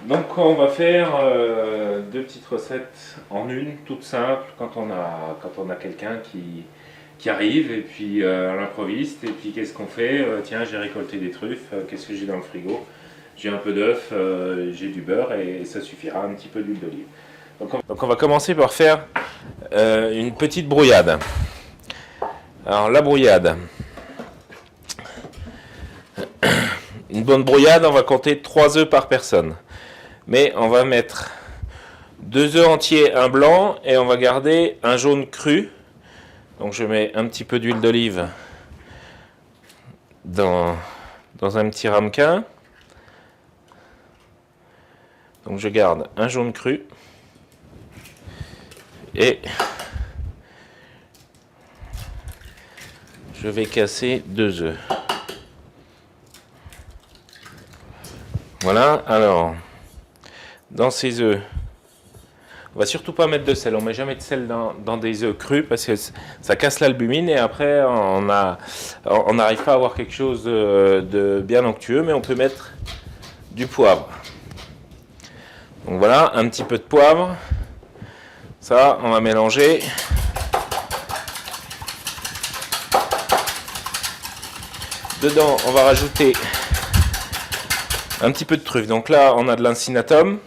Donc on va faire deux petites recettes en une, toutes simples, quand on a quelqu'un qui arrive et puis à l'improviste. Et puis qu'est-ce qu'on fait? Tiens, j'ai récolté des truffes, qu'est-ce que j'ai dans le frigo? J'ai un peu d'œuf, j'ai du beurre et ça suffira, un petit peu d'huile d'olive. Donc on va commencer par faire une petite brouillade. Alors la brouillade, une bonne brouillade, on va compter 3 œufs par personne. Mais on va mettre 2 œufs entiers, un blanc, et on va garder un jaune cru. Donc je mets un petit peu d'huile d'olive dans un petit ramequin. Donc je garde un jaune cru. Et je vais casser 2 œufs. Voilà, alors, dans ces œufs, on va surtout pas mettre de sel. On met jamais de sel dans des œufs crus parce que ça casse l'albumine et après on n'arrive pas à avoir quelque chose de bien onctueux, mais on peut mettre du poivre. Donc voilà, un petit peu de poivre. Ça, on va mélanger. Dedans, on va rajouter un petit peu de truffe. Donc là, on a de l'incinatum.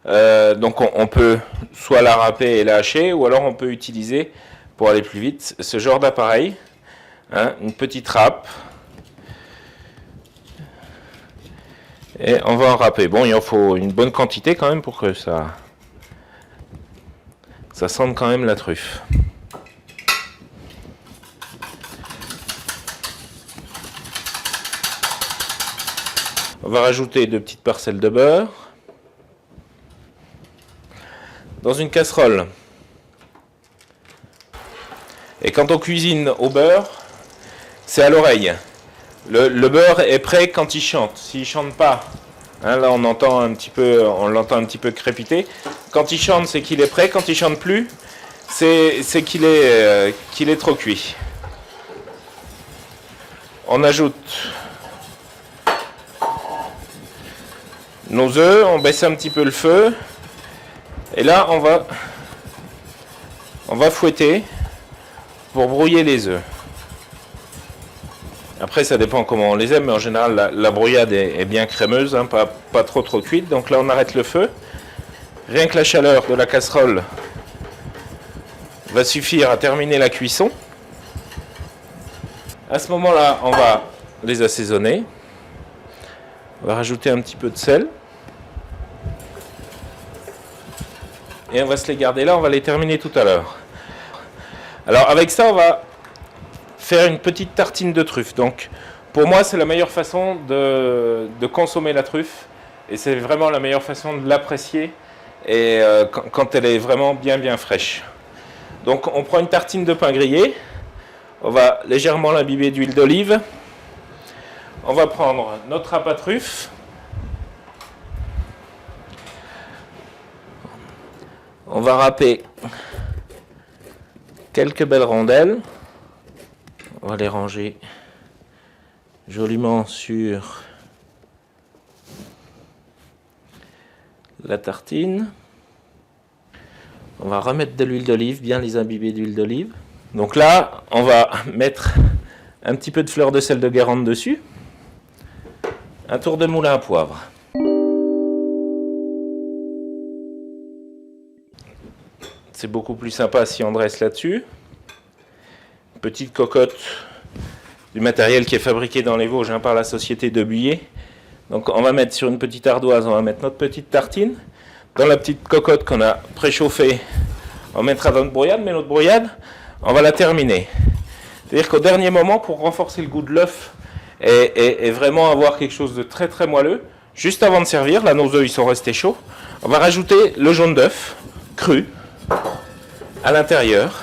Donc on peut soit la râper et la hacher, ou alors on peut utiliser, pour aller plus vite, ce genre d'appareil, hein, une petite râpe, et on va en râper. Bon, il en faut une bonne quantité quand même pour que ça sente quand même la truffe. On va rajouter 2 petites parcelles de beurre dans une casserole. Et quand on cuisine au beurre, c'est à l'oreille. Le beurre est prêt quand il chante. S'il chante pas, hein, là on l'entend un petit peu crépiter. Quand il chante, c'est qu'il est prêt. Quand il chante plus, c'est qu'il est trop cuit. On ajoute nos œufs, on baisse un petit peu le feu. Et là, on va fouetter pour brouiller les œufs. Après, ça dépend comment on les aime, mais en général, la brouillade est bien crémeuse, hein, pas trop cuite. Donc là, on arrête le feu. Rien que la chaleur de la casserole va suffire à terminer la cuisson. À ce moment-là, on va les assaisonner. On va rajouter un petit peu de sel. Et on va se les garder là, on va les terminer tout à l'heure. Alors avec ça, on va faire une petite tartine de truffe. Donc pour moi, c'est la meilleure façon de consommer la truffe. Et c'est vraiment la meilleure façon de l'apprécier et quand elle est vraiment bien fraîche. Donc on prend une tartine de pain grillé. On va légèrement l'imbiber d'huile d'olive. On va prendre notre râpe à truffe. On va râper quelques belles rondelles. On va les ranger joliment sur la tartine. On va remettre de l'huile d'olive, bien les imbiber d'huile d'olive. Donc là, on va mettre un petit peu de fleur de sel de Guérande dessus. Un tour de moulin à poivre. C'est beaucoup plus sympa si on dresse là-dessus. Petite cocotte du matériel qui est fabriqué dans les Vosges, hein, par la société de Buyer. Donc on va mettre sur une petite ardoise, on va mettre notre petite tartine. Dans la petite cocotte qu'on a préchauffée, on mettra notre brouillade, mais notre brouillade, on va la terminer. C'est-à-dire qu'au dernier moment, pour renforcer le goût de l'œuf et vraiment avoir quelque chose de très moelleux, juste avant de servir, là nos œufs ils sont restés chauds, on va rajouter le jaune d'œuf cru à l'intérieur.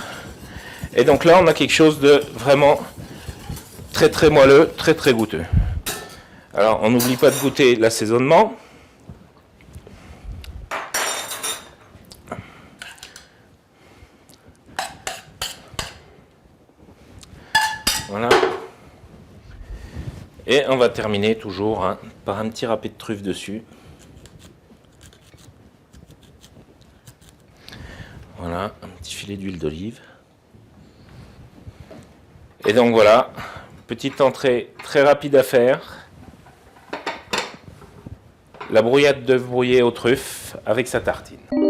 Et donc là, on a quelque chose de vraiment très moelleux, très goûteux. Alors, on n'oublie pas de goûter l'assaisonnement. Voilà. Et on va terminer toujours, hein, par un petit râpé de truffe dessus. Voilà, un petit filet d'huile d'olive. Et donc voilà, petite entrée très rapide à faire. La brouillade d'œufs brouillés aux truffes avec sa tartine.